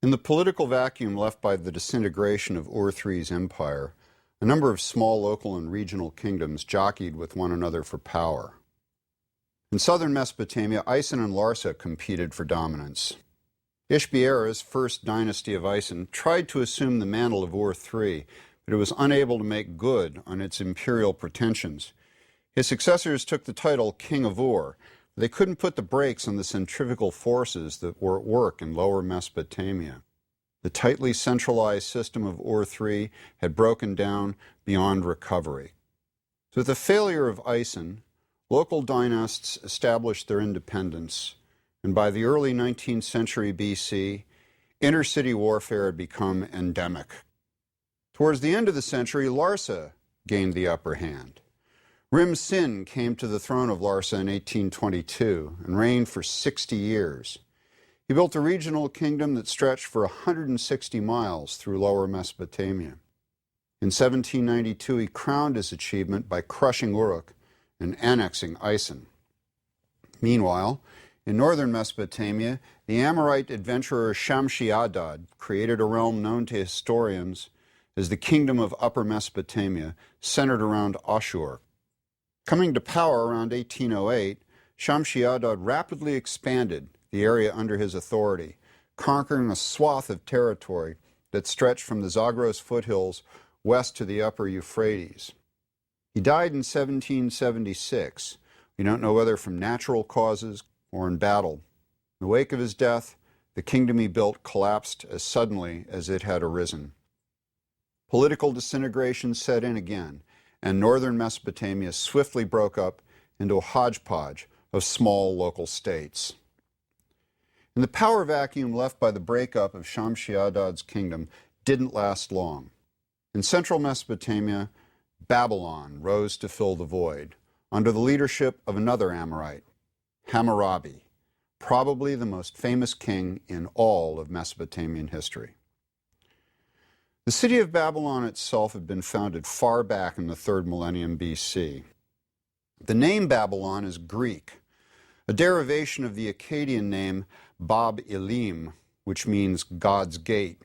In the political vacuum left by the disintegration of Ur-III's empire, a number of small local and regional kingdoms jockeyed with one another for power. In southern Mesopotamia, Isin and Larsa competed for dominance. Ishbi-Erra's First Dynasty of Isin tried to assume the mantle of Ur-III, but it was unable to make good on its imperial pretensions. His successors took the title King of Ur. They couldn't put the brakes on the centrifugal forces that were at work in lower Mesopotamia. The tightly centralized system of Ur-III had broken down beyond recovery. So with the failure of Isin, local dynasts established their independence, and by the early 19th century BC, intercity warfare had become endemic. Towards the end of the century, Larsa gained the upper hand. Rim-Sin came to the throne of Larsa in 1822 and reigned for 60 years. He built a regional kingdom that stretched for 160 miles through lower Mesopotamia. In 1792, he crowned his achievement by crushing Uruk and annexing Isin. Meanwhile, in northern Mesopotamia, the Amorite adventurer Shamshi-Adad created a realm known to historians as the Kingdom of Upper Mesopotamia, centered around Ashur. Coming to power around 1808, Shamshi-Adad rapidly expanded the area under his authority, conquering a swath of territory that stretched from the Zagros foothills west to the upper Euphrates. He died in 1776. We don't know whether from natural causes or in battle. In the wake of his death, the kingdom he built collapsed as suddenly as it had arisen. Political disintegration set in again, and northern Mesopotamia swiftly broke up into a hodgepodge of small local states. And the power vacuum left by the breakup of Shamshi-Adad's kingdom didn't last long. In central Mesopotamia, Babylon rose to fill the void, under the leadership of another Amorite, Hammurabi, probably the most famous king in all of Mesopotamian history. The city of Babylon itself had been founded far back in the 3rd millennium BC. The name Babylon is Greek, a derivation of the Akkadian name Bab Elim, which means God's Gate.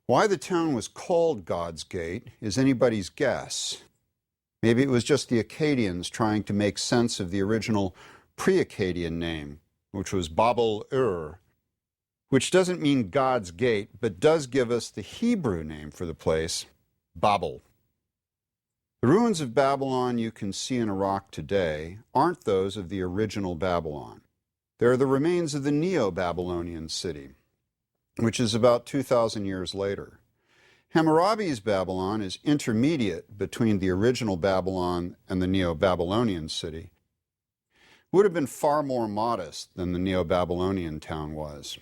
Why the town was called God's Gate is anybody's guess. Maybe it was just the Akkadians trying to make sense of the original pre-Akkadian name, which was Babel-Ur, which doesn't mean God's Gate, but does give us the Hebrew name for the place, Babel. The ruins of Babylon you can see in Iraq today aren't those of the original Babylon. They're the remains of the Neo-Babylonian city, which is about 2,000 years later. Hammurabi's Babylon is intermediate between the original Babylon and the Neo-Babylonian city. It would have been far more modest than the Neo-Babylonian town was.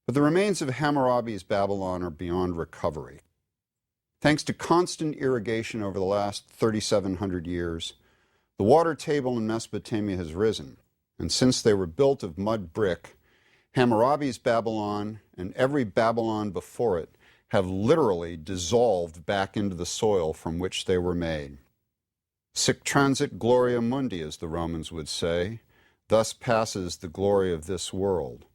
But the remains of Hammurabi's Babylon are beyond recovery. Thanks to constant irrigation over the last 3,700 years, the water table in Mesopotamia has risen, and since they were built of mud brick, Hammurabi's Babylon and every Babylon before it have literally dissolved back into the soil from which they were made. Sic transit gloria mundi, as the Romans would say, thus passes the glory of this world,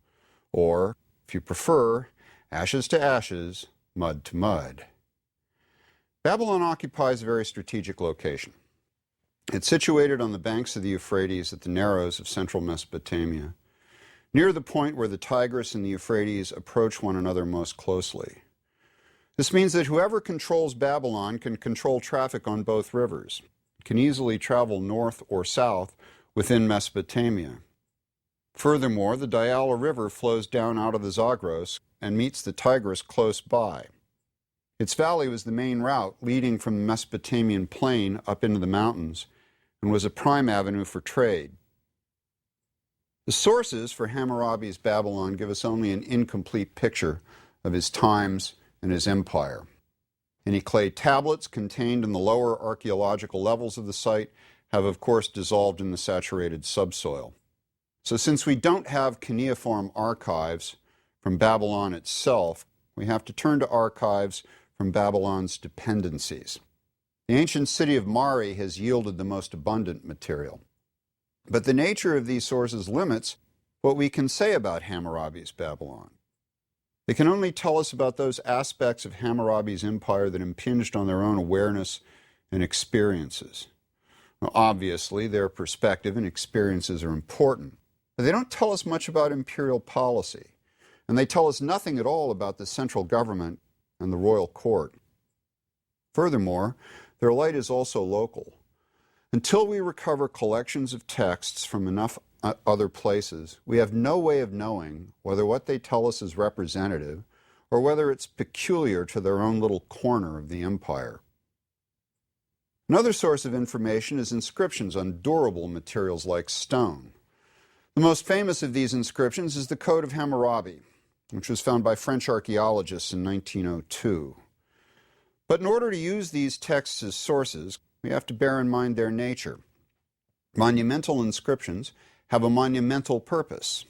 or, if you prefer, ashes to ashes, mud to mud. Babylon occupies a very strategic location. It's situated on the banks of the Euphrates at the narrows of central Mesopotamia, near the point where the Tigris and the Euphrates approach one another most closely. This means that whoever controls Babylon can control traffic on both rivers, can easily travel north or south within Mesopotamia. Furthermore, the Diyala River flows down out of the Zagros and meets the Tigris close by. Its valley was the main route leading from the Mesopotamian plain up into the mountains and was a prime avenue for trade. The sources for Hammurabi's Babylon give us only an incomplete picture of his times and his empire. Any clay tablets contained in the lower archaeological levels of the site have, of course, dissolved in the saturated subsoil. So since we don't have cuneiform archives from Babylon itself, we have to turn to archives from Babylon's dependencies. The ancient city of Mari has yielded the most abundant material. But the nature of these sources limits what we can say about Hammurabi's Babylon. They can only tell us about those aspects of Hammurabi's empire that impinged on their own awareness and experiences. Now, obviously, their perspective and experiences are important, but they don't tell us much about imperial policy, and they tell us nothing at all about the central government and the royal court. Furthermore, their light is also local. Until we recover collections of texts from enough other places, we have no way of knowing whether what they tell us is representative or whether it's peculiar to their own little corner of the empire. Another source of information is inscriptions on durable materials like stone. The most famous of these inscriptions is the Code of Hammurabi, which was found by French archaeologists in 1902. But in order to use these texts as sources, we have to bear in mind their nature. Monumental inscriptions have a monumental purpose.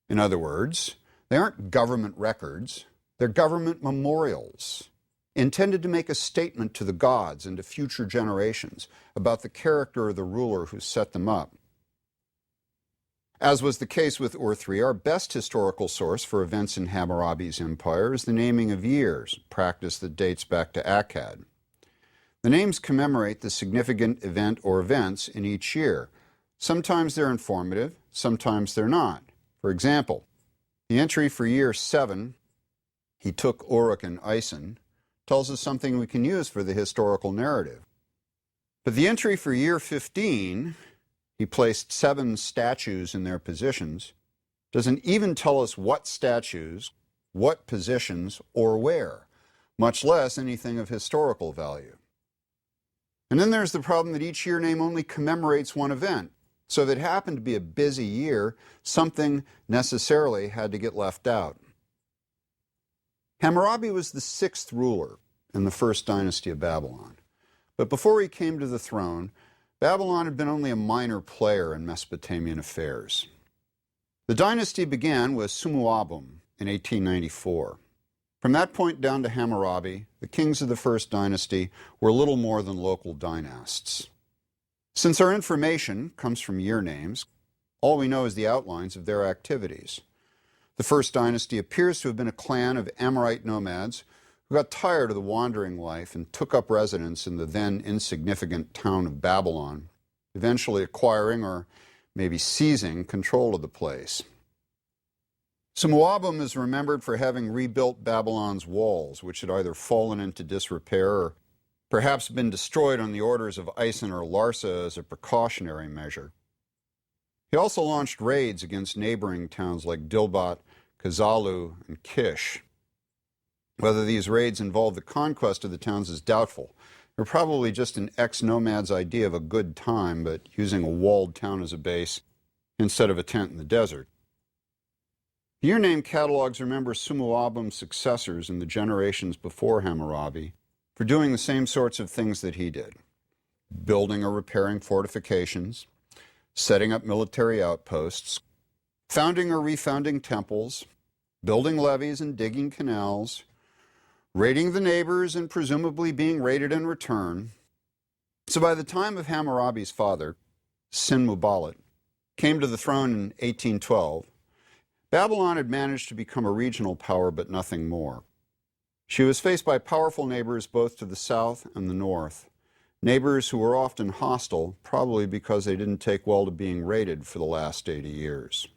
In other words, they aren't government records, they're government memorials, intended to make a statement to the gods and to future generations about the character of the ruler who set them up. As was the case with Ur-3, our best historical source for events in Hammurabi's empire is the naming of years, a practice that dates back to Akkad. The names commemorate the significant event or events in each year. Sometimes they're informative, sometimes they're not. For example, the entry for year 7, he took Uruk and Ison, tells us something we can use for the historical narrative. But the entry for year 15, he placed 7 statues in their positions, doesn't even tell us what statues, what positions, or where, much less anything of historical value. And then there's the problem that each year name only commemorates one event. So if it happened to be a busy year, something necessarily had to get left out. Hammurabi was the 6th ruler in the First Dynasty of Babylon. But before he came to the throne, Babylon had been only a minor player in Mesopotamian affairs. The dynasty began with Sumuabum in 1894. From that point down to Hammurabi, the kings of the First Dynasty were little more than local dynasts. Since our information comes from year names, all we know is the outlines of their activities. The First Dynasty appears to have been a clan of Amorite nomads who got tired of the wandering life and took up residence in the then insignificant town of Babylon, eventually acquiring or maybe seizing control of the place. Sumuabum is remembered for having rebuilt Babylon's walls, which had either fallen into disrepair or perhaps been destroyed on the orders of Ison or Larsa as a precautionary measure. He also launched raids against neighboring towns like Dilbat, Kazalu, and Kish. Whether these raids involved the conquest of the towns is doubtful. They're probably just an ex-nomad's idea of a good time, but using a walled town as a base instead of a tent in the desert. Year name catalogs remember Sumuabum's successors in the generations before Hammurabi for doing the same sorts of things that he did: building or repairing fortifications, setting up military outposts, founding or refounding temples, building levees and digging canals, raiding the neighbors and presumably being raided in return. So by the time of Hammurabi's father, Sin-Muballit, came to the throne in 1812, Babylon had managed to become a regional power, but nothing more. She was faced by powerful neighbors both to the south and the north, neighbors who were often hostile, probably because they didn't take well to being raided for the last 80 years.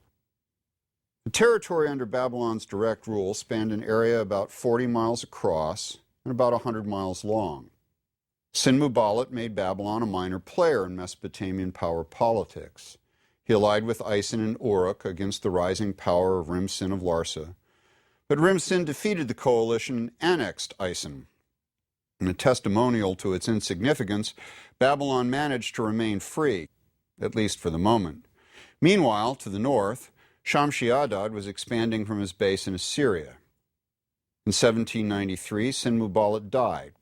The territory under Babylon's direct rule spanned an area about 40 miles across and about 100 miles long. Sin-Muballit made Babylon a minor player in Mesopotamian power politics. He allied with Ison and Uruk against the rising power of Rim-Sin of Larsa. But Rim-Sin defeated the coalition and annexed Ison. In a testimonial to its insignificance, Babylon managed to remain free, at least for the moment. Meanwhile, to the north, Shamshi-Adad was expanding from his base in Assyria. In 1793, Sin-Muballit died.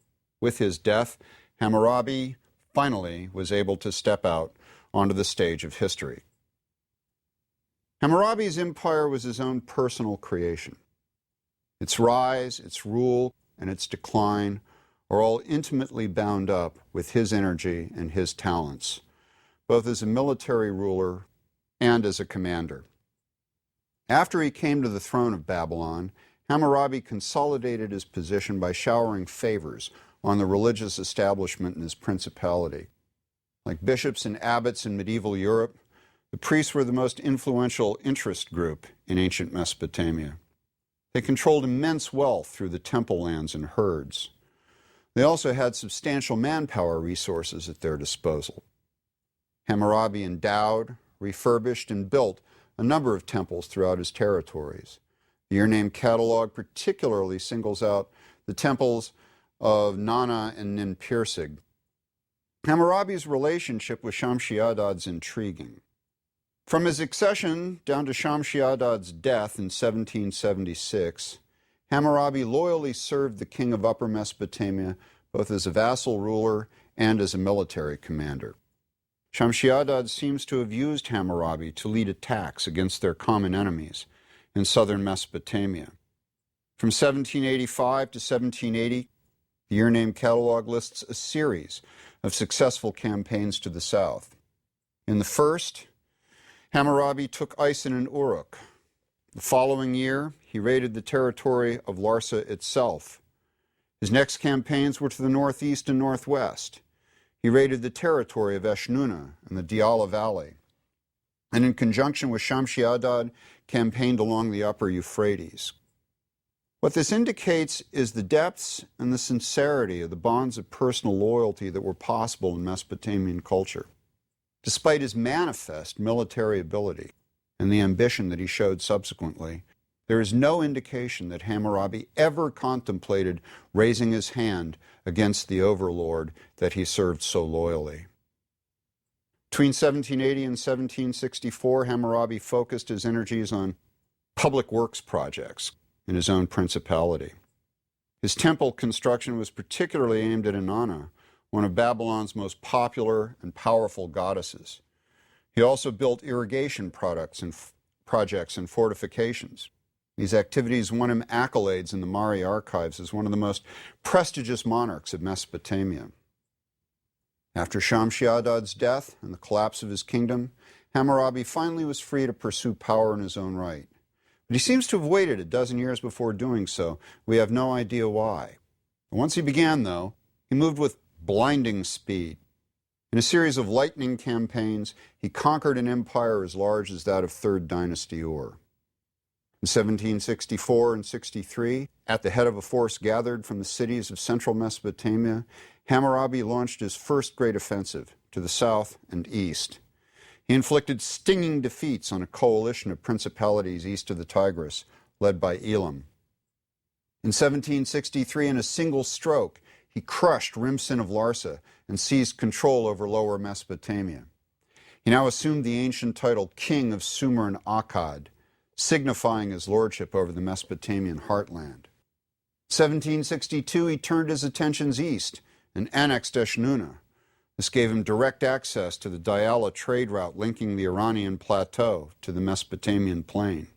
With his death, Hammurabi finally was able to step out onto the stage of history. Hammurabi's empire was his own personal creation. Its rise, its rule, and its decline are all intimately bound up with his energy and his talents, both as a military ruler and as a commander. After he came to the throne of Babylon, Hammurabi consolidated his position by showering favors on the religious establishment in his principality. Like bishops and abbots in medieval Europe, the priests were the most influential interest group in ancient Mesopotamia. They controlled immense wealth through the temple lands and herds. They also had substantial manpower resources at their disposal. Hammurabi endowed, refurbished, and built a number of temples throughout his territories. The year-name catalog particularly singles out the temples of Nana and Ninpirsig. Hammurabi's relationship with Shamshi-Adad is intriguing. From his accession down to Shamshi-Adad's death in 1776, Hammurabi loyally served the king of Upper Mesopotamia both as a vassal ruler and as a military commander. Shamshi-Adad seems to have used Hammurabi to lead attacks against their common enemies in southern Mesopotamia. From 1785 to 1780, the year-name catalog lists a series of successful campaigns to the south. In the first, Hammurabi took Isin and Uruk. The following year, he raided the territory of Larsa itself. His next campaigns were to the northeast and northwest. He raided the territory of Eshnunna and the Diyala Valley, and in conjunction with Shamshi-Adad, campaigned along the upper Euphrates. What this indicates is the depths and the sincerity of the bonds of personal loyalty that were possible in Mesopotamian culture. Despite his manifest military ability and the ambition that he showed subsequently, there is no indication that Hammurabi ever contemplated raising his hand against the overlord that he served so loyally. Between 1780 and 1764, Hammurabi focused his energies on public works projects in his own principality. His temple construction was particularly aimed at Inanna, one of Babylon's most popular and powerful goddesses. He also built irrigation projects and fortifications. These activities won him accolades in the Mari archives as one of the most prestigious monarchs of Mesopotamia. After Shamshi-Adad's death and the collapse of his kingdom, Hammurabi finally was free to pursue power in his own right. But he seems to have waited a dozen years before doing so. We have no idea why. Once he began, though, he moved with blinding speed. In a series of lightning campaigns, he conquered an empire as large as that of Third Dynasty Ur. In 1764 and 63, at the head of a force gathered from the cities of central Mesopotamia, Hammurabi launched his first great offensive to the south and east. He inflicted stinging defeats on a coalition of principalities east of the Tigris, led by Elam. In 1763, in a single stroke, he crushed Rimsin of Larsa and seized control over lower Mesopotamia. He now assumed the ancient title King of Sumer and Akkad, signifying his lordship over the Mesopotamian heartland. In 1762, he turned his attentions east and annexed Eshnunna. This gave him direct access to the Diyala trade route linking the Iranian plateau to the Mesopotamian plain.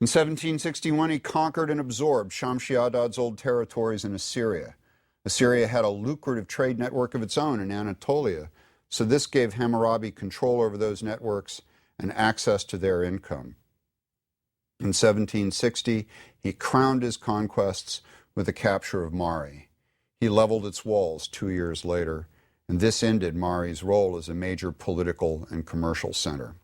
In 1761, he conquered and absorbed Shamshi-Adad's old territories in Assyria. Assyria had a lucrative trade network of its own in Anatolia, so this gave Hammurabi control over those networks and access to their income. In 1760, he crowned his conquests with the capture of Mari. He leveled its walls 2 years later, and this ended Mari's role as a major political and commercial center.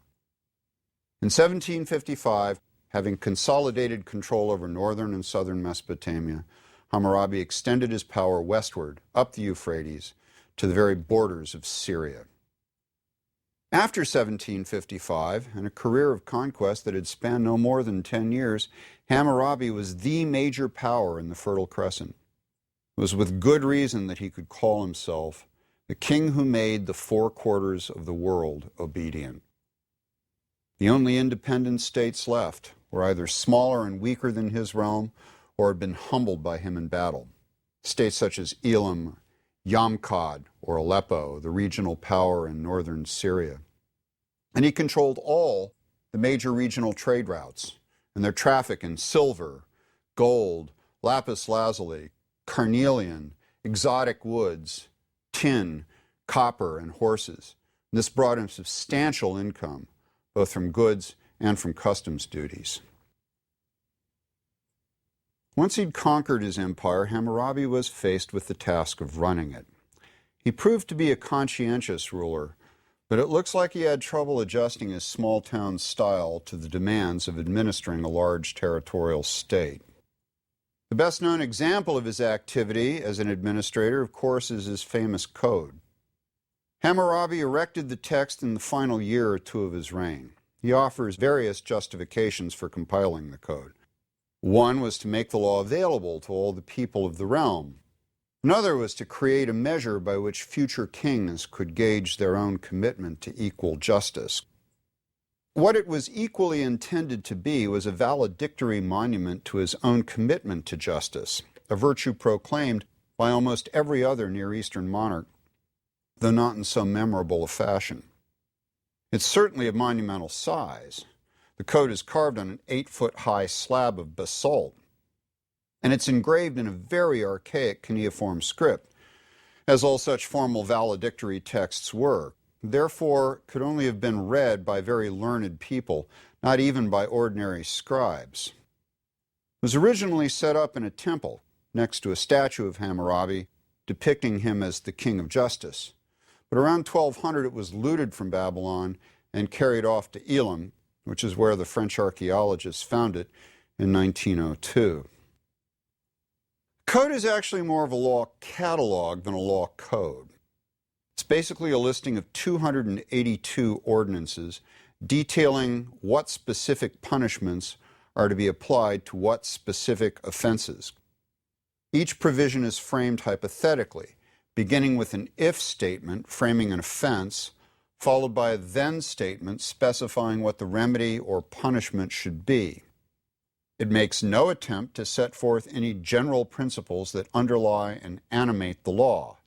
In 1755, having consolidated control over northern and southern Mesopotamia, Hammurabi extended his power westward, up the Euphrates, to the very borders of Syria. After 1755, and a career of conquest that had spanned no more than 10 years, Hammurabi was the major power in the Fertile Crescent. It was with good reason that he could call himself the king who made the 4 quarters of the world obedient. The only independent states left were either smaller and weaker than his realm or had been humbled by him in battle. States such as Elam, Yamkad, or Aleppo, the regional power in northern Syria. And he controlled all the major regional trade routes and their traffic in silver, gold, lapis lazuli, carnelian, exotic woods, tin, copper, and horses. And this brought him substantial income, both from goods and from customs duties. Once he'd conquered his empire, Hammurabi was faced with the task of running it. He proved to be a conscientious ruler, but it looks like he had trouble adjusting his small-town style to the demands of administering a large territorial state. The best-known example of his activity as an administrator, of course, is his famous code. Hammurabi erected the text in the final year or two of his reign. He offers various justifications for compiling the code. One was to make the law available to all the people of the realm. Another was to create a measure by which future kings could gauge their own commitment to equal justice. What it was equally intended to be was a valedictory monument to his own commitment to justice, a virtue proclaimed by almost every other Near Eastern monarch, though not in so memorable a fashion. It's certainly of monumental size. The code is carved on an 8-foot-high slab of basalt, and it's engraved in a very archaic cuneiform script, as all such formal valedictory texts were. Therefore, could only have been read by very learned people, not even by ordinary scribes. It was originally set up in a temple next to a statue of Hammurabi depicting him as the king of justice. But around 1200 it was looted from Babylon and carried off to Elam, which is where the French archaeologists found it in 1902. Code is actually more of a law catalog than a law code. It's basically a listing of 282 ordinances detailing what specific punishments are to be applied to what specific offenses. Each provision is framed hypothetically, beginning with an if statement framing an offense, followed by a then statement specifying what the remedy or punishment should be. It makes no attempt to set forth any general principles that underlie and animate the law.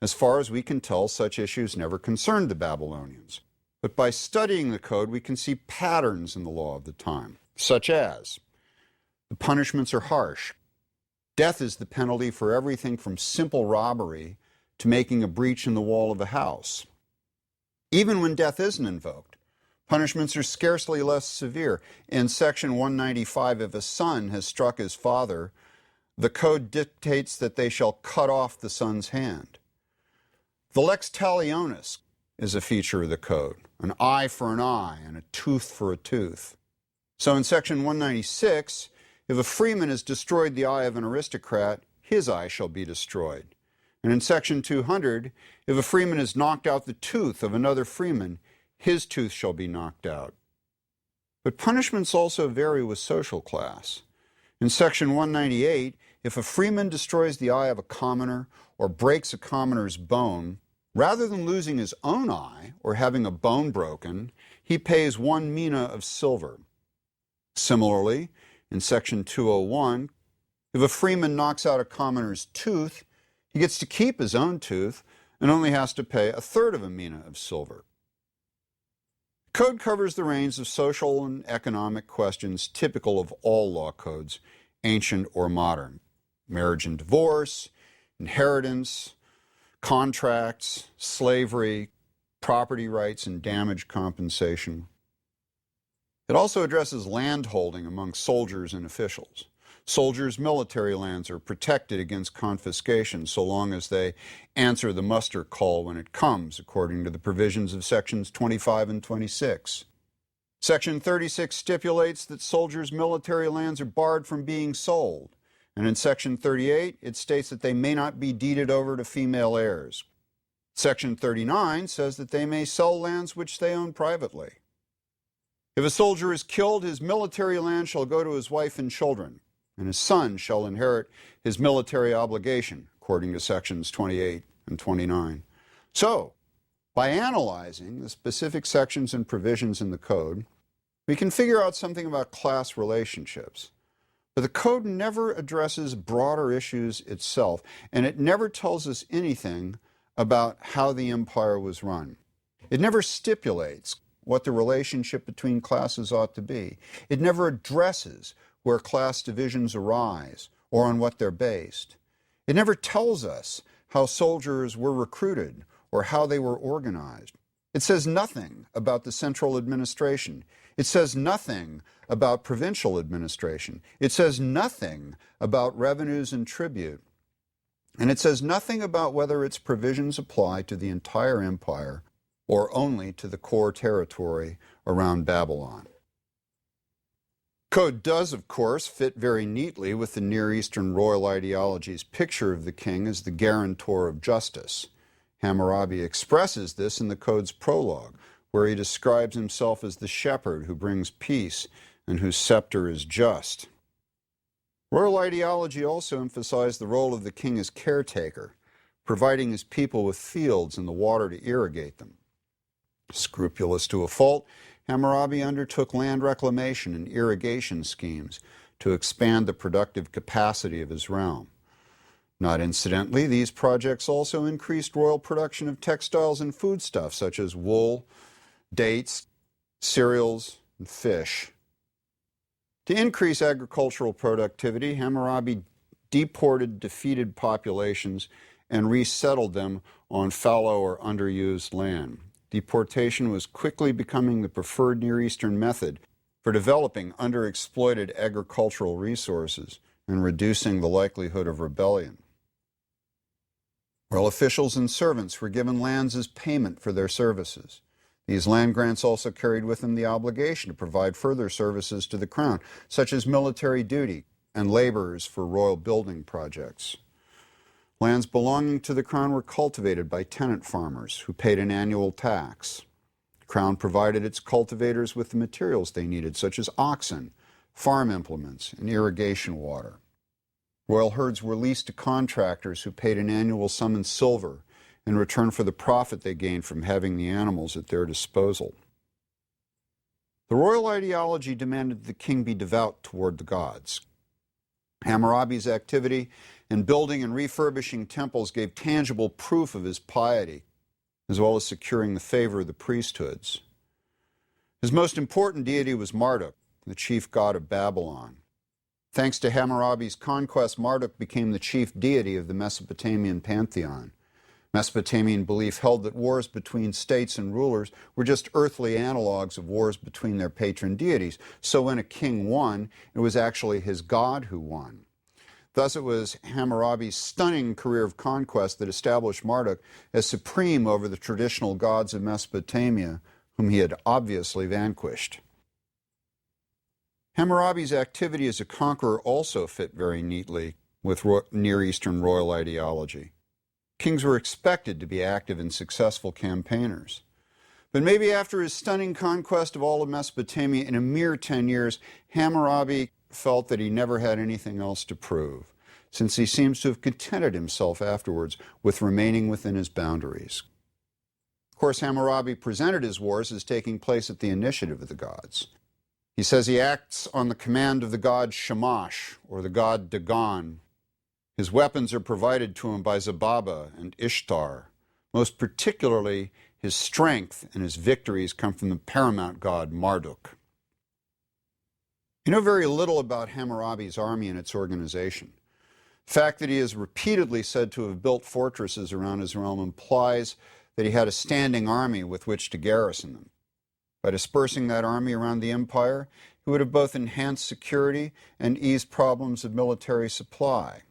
As far as we can tell, such issues never concerned the Babylonians. But by studying the code, we can see patterns in the law of the time, such as the punishments are harsh. Death is the penalty for everything from simple robbery to making a breach in the wall of a house. Even when death isn't invoked, punishments are scarcely less severe. In Section 195, if a son has struck his father, the code dictates that they shall cut off the son's hand. The lex talionis is a feature of the code, an eye for an eye and a tooth for a tooth. So in Section 196, if a freeman has destroyed the eye of an aristocrat, his eye shall be destroyed. And in Section 200, if a freeman has knocked out the tooth of another freeman, his tooth shall be knocked out. But punishments also vary with social class. In Section 198, if a freeman destroys the eye of a commoner or breaks a commoner's bone, rather than losing his own eye or having a bone broken, he pays 1 mina of silver. Similarly, in Section 201, if a freeman knocks out a commoner's tooth, he gets to keep his own tooth and only has to pay 1/3 of a mina of silver. Code covers the range of social and economic questions typical of all law codes, ancient or modern. Marriage and divorce, inheritance, contracts, slavery, property rights, and damage compensation. It also addresses landholding among soldiers and officials. Soldiers' military lands are protected against confiscation so long as they answer the muster call when it comes, according to the provisions of Sections 25 and 26. Section 36 stipulates that soldiers' military lands are barred from being sold, and in Section 38 it states that they may not be deeded over to female heirs. Section 39 says that they may sell lands which they own privately. If a soldier is killed, his military land shall go to his wife and children, and his son shall inherit his military obligation, according to Sections 28 and 29. So, by analyzing the specific sections and provisions in the code, we can figure out something about class relationships. But the code never addresses broader issues itself, and it never tells us anything about how the empire was run. It never stipulates what the relationship between classes ought to be. It never addresses where class divisions arise or on what they're based. It never tells us how soldiers were recruited or how they were organized. It says nothing about the central administration. It says nothing about provincial administration. It says nothing about revenues and tribute. And it says nothing about whether its provisions apply to the entire empire or only to the core territory around Babylon. Code does, of course, fit very neatly with the Near Eastern royal ideology's picture of the king as the guarantor of justice. Hammurabi expresses this in the Code's prologue, where he describes himself as the shepherd who brings peace and whose scepter is just. Royal ideology also emphasized the role of the king as caretaker, providing his people with fields and the water to irrigate them. Scrupulous to a fault, Hammurabi undertook land reclamation and irrigation schemes to expand the productive capacity of his realm. Not incidentally, these projects also increased royal production of textiles and foodstuffs such as wool, dates, cereals, and fish. To increase agricultural productivity, Hammurabi deported defeated populations and resettled them on fallow or underused land. Deportation was quickly becoming the preferred Near Eastern method for developing underexploited agricultural resources and reducing the likelihood of rebellion. Royal officials and servants were given lands as payment for their services. These land grants also carried with them the obligation to provide further services to the crown, such as military duty and laborers for royal building projects. Lands belonging to the crown were cultivated by tenant farmers who paid an annual tax. The crown provided its cultivators with the materials they needed, such as oxen, farm implements, and irrigation water. Royal herds were leased to contractors who paid an annual sum in silver in return for the profit they gained from having the animals at their disposal. The royal ideology demanded the king be devout toward the gods. Hammurabi's activity in building and refurbishing temples gave tangible proof of his piety, as well as securing the favor of the priesthoods. His most important deity was Marduk, the chief god of Babylon. Thanks to Hammurabi's conquest, Marduk became the chief deity of the Mesopotamian pantheon. Mesopotamian belief held that wars between states and rulers were just earthly analogs of wars between their patron deities. So when a king won, it was actually his god who won. Thus it was Hammurabi's stunning career of conquest that established Marduk as supreme over the traditional gods of Mesopotamia, whom he had obviously vanquished. Hammurabi's activity as a conqueror also fit very neatly with Near Eastern royal ideology. Kings were expected to be active and successful campaigners. But maybe after his stunning conquest of all of Mesopotamia in a mere 10 years, Hammurabi felt that he never had anything else to prove, since he seems to have contented himself afterwards with remaining within his boundaries. Of course, Hammurabi presented his wars as taking place at the initiative of the gods. He says he acts on the command of the god Shamash, or the god Dagon. His weapons are provided to him by Zababa and Ishtar. Most particularly, his strength and his victories come from the paramount god Marduk. You know very little about Hammurabi's army and its organization. The fact that he is repeatedly said to have built fortresses around his realm implies that he had a standing army with which to garrison them. By dispersing that army around the empire, he would have both enhanced security and eased problems of military supply.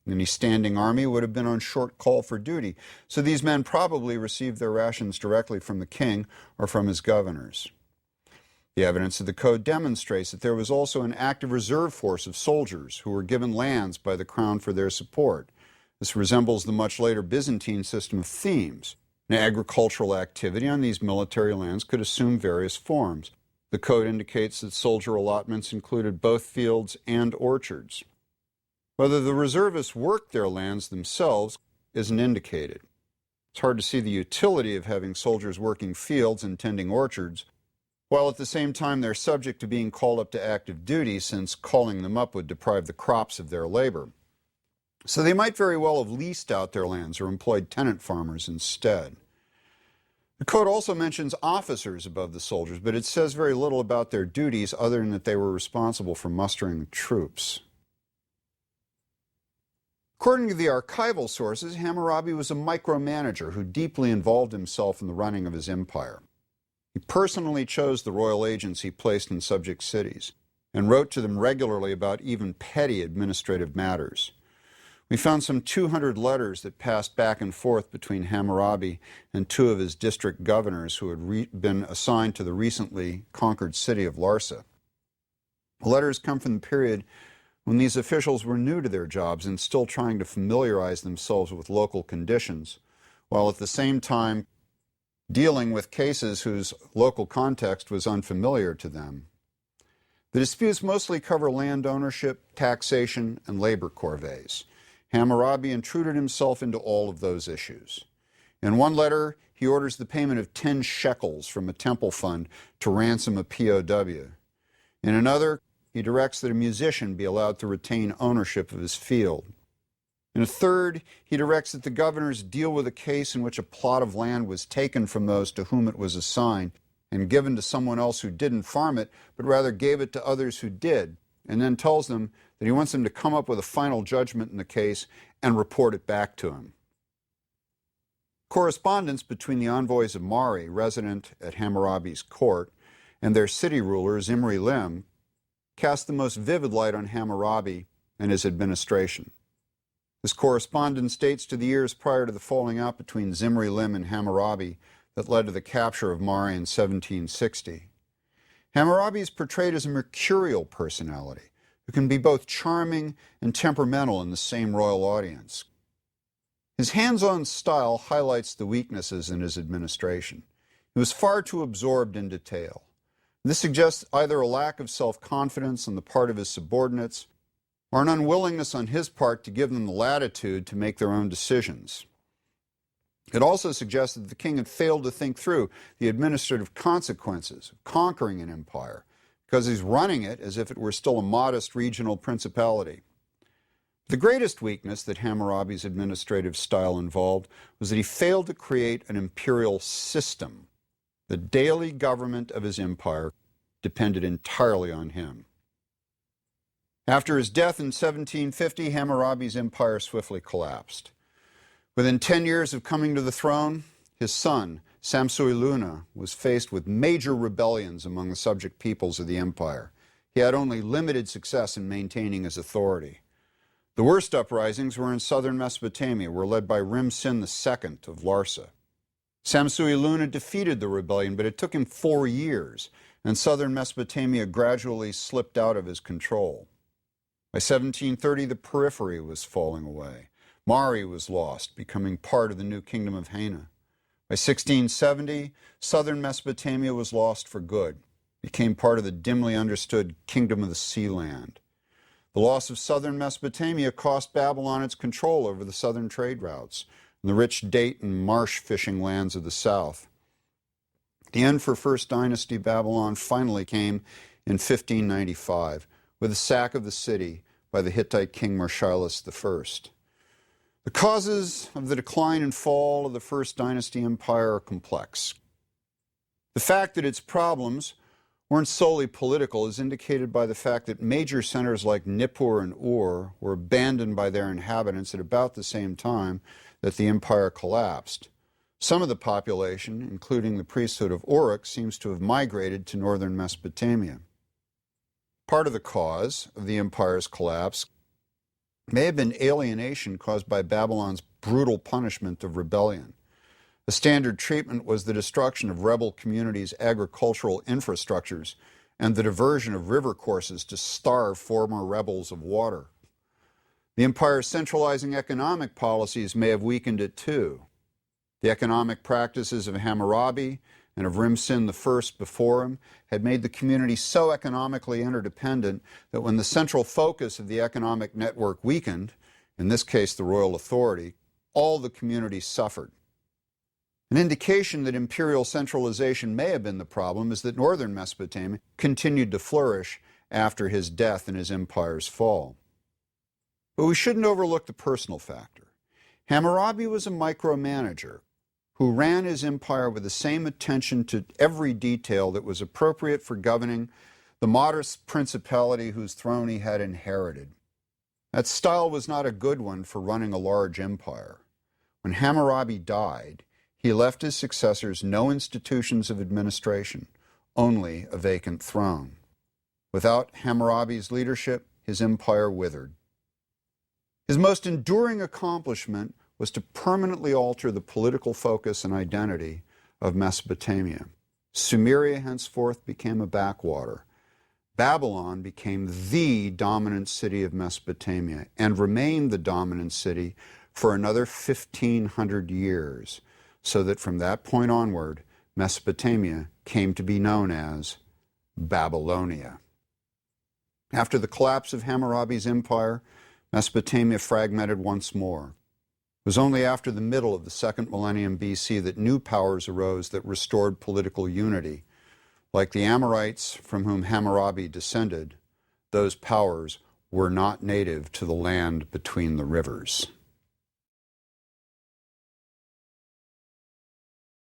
Any standing army would have been on short call for duty, so these men probably received their rations directly from the king or from his governors. The evidence of the code demonstrates that there was also an active reserve force of soldiers who were given lands by the crown for their support. This resembles the much later Byzantine system of themes. An agricultural activity on these military lands could assume various forms. The code indicates that soldier allotments included both fields and orchards. Whether the reservists worked their lands themselves isn't indicated. It's hard to see the utility of having soldiers working fields and tending orchards, while at the same time they're subject to being called up to active duty, since calling them up would deprive the crops of their labor. So they might very well have leased out their lands or employed tenant farmers instead. The code also mentions officers above the soldiers, but it says very little about their duties other than that they were responsible for mustering the troops. According to the archival sources, Hammurabi was a micromanager who deeply involved himself in the running of his empire. He personally chose the royal agents he placed in subject cities and wrote to them regularly about even petty administrative matters. We found some 200 letters that passed back and forth between Hammurabi and two of his district governors who had been assigned to the recently conquered city of Larsa. The letters come from the period when these officials were new to their jobs and still trying to familiarize themselves with local conditions, while at the same time dealing with cases whose local context was unfamiliar to them. The disputes mostly cover land ownership, taxation, and labor corvées. Hammurabi intruded himself into all of those issues. In one letter, he orders the payment of 10 shekels from a temple fund to ransom a POW. In another, he directs that a musician be allowed to retain ownership of his field. In a third, he directs that the governors deal with a case in which a plot of land was taken from those to whom it was assigned and given to someone else who didn't farm it, but rather gave it to others who did, and then tells them that he wants them to come up with a final judgment in the case and report it back to him. Correspondence between the envoys of Mari, resident at Hammurabi's court, and their city ruler, Zimri Lim, cast the most vivid light on Hammurabi and his administration. This correspondence dates to the years prior to the falling out between Zimri Lim and Hammurabi that led to the capture of Mari in 1760. Hammurabi is portrayed as a mercurial personality who can be both charming and temperamental in the same royal audience. His hands-on style highlights the weaknesses in his administration. He was far too absorbed in detail. This suggests either a lack of self-confidence on the part of his subordinates or an unwillingness on his part to give them the latitude to make their own decisions. It also suggests that the king had failed to think through the administrative consequences of conquering an empire, because he's running it as if it were still a modest regional principality. The greatest weakness that Hammurabi's administrative style involved was that he failed to create an imperial system. The daily government of his empire depended entirely on him. After his death in 1750, Hammurabi's empire swiftly collapsed. Within 10 years of coming to the throne, his son, Samsu-iluna, was faced with major rebellions among the subject peoples of the empire. He had only limited success in maintaining his authority. The worst uprisings were in southern Mesopotamia, were led by Rim-Sin II of Larsa. Samsu-iluna defeated the rebellion, but it took him 4 years, and southern Mesopotamia gradually slipped out of his control. By 1730, the periphery was falling away. Mari was lost, becoming part of the new kingdom of Haina. By 1670, southern Mesopotamia was lost for good, became part of the dimly understood kingdom of the sea land. The loss of southern Mesopotamia cost Babylon its control over the southern trade routes and the rich date and marsh fishing lands of the south. The end for First Dynasty Babylon finally came in 1595 with the sack of the city by the Hittite king Marshallus I. The causes of the decline and fall of the First Dynasty Empire are complex. The fact that its problems weren't solely political is indicated by the fact that major centers like Nippur and Ur were abandoned by their inhabitants at about the same time that the empire collapsed. Some of the population, including the priesthood of Uruk, seems to have migrated to northern Mesopotamia. Part of the cause of the empire's collapse may have been alienation caused by Babylon's brutal punishment of rebellion. The standard treatment was the destruction of rebel communities' agricultural infrastructures and the diversion of river courses to starve former rebels of water. The empire's centralizing economic policies may have weakened it too. The economic practices of Hammurabi and of Rim-Sin I before him had made the community so economically interdependent that when the central focus of the economic network weakened, in this case the royal authority, all the community suffered. An indication that imperial centralization may have been the problem is that northern Mesopotamia continued to flourish after his death and his empire's fall. But we shouldn't overlook the personal factor. Hammurabi was a micromanager who ran his empire with the same attention to every detail that was appropriate for governing the modest principality whose throne he had inherited. That style was not a good one for running a large empire. When Hammurabi died, he left his successors no institutions of administration, only a vacant throne. Without Hammurabi's leadership, his empire withered. His most enduring accomplishment was to permanently alter the political focus and identity of Mesopotamia. Sumeria henceforth became a backwater. Babylon became the dominant city of Mesopotamia and remained the dominant city for another 1,500 years, so that from that point onward, Mesopotamia came to be known as Babylonia. After the collapse of Hammurabi's empire, Mesopotamia fragmented once more. It was only after the middle of the second millennium BC that new powers arose that restored political unity. Like the Amorites from whom Hammurabi descended, those powers were not native to the land between the rivers.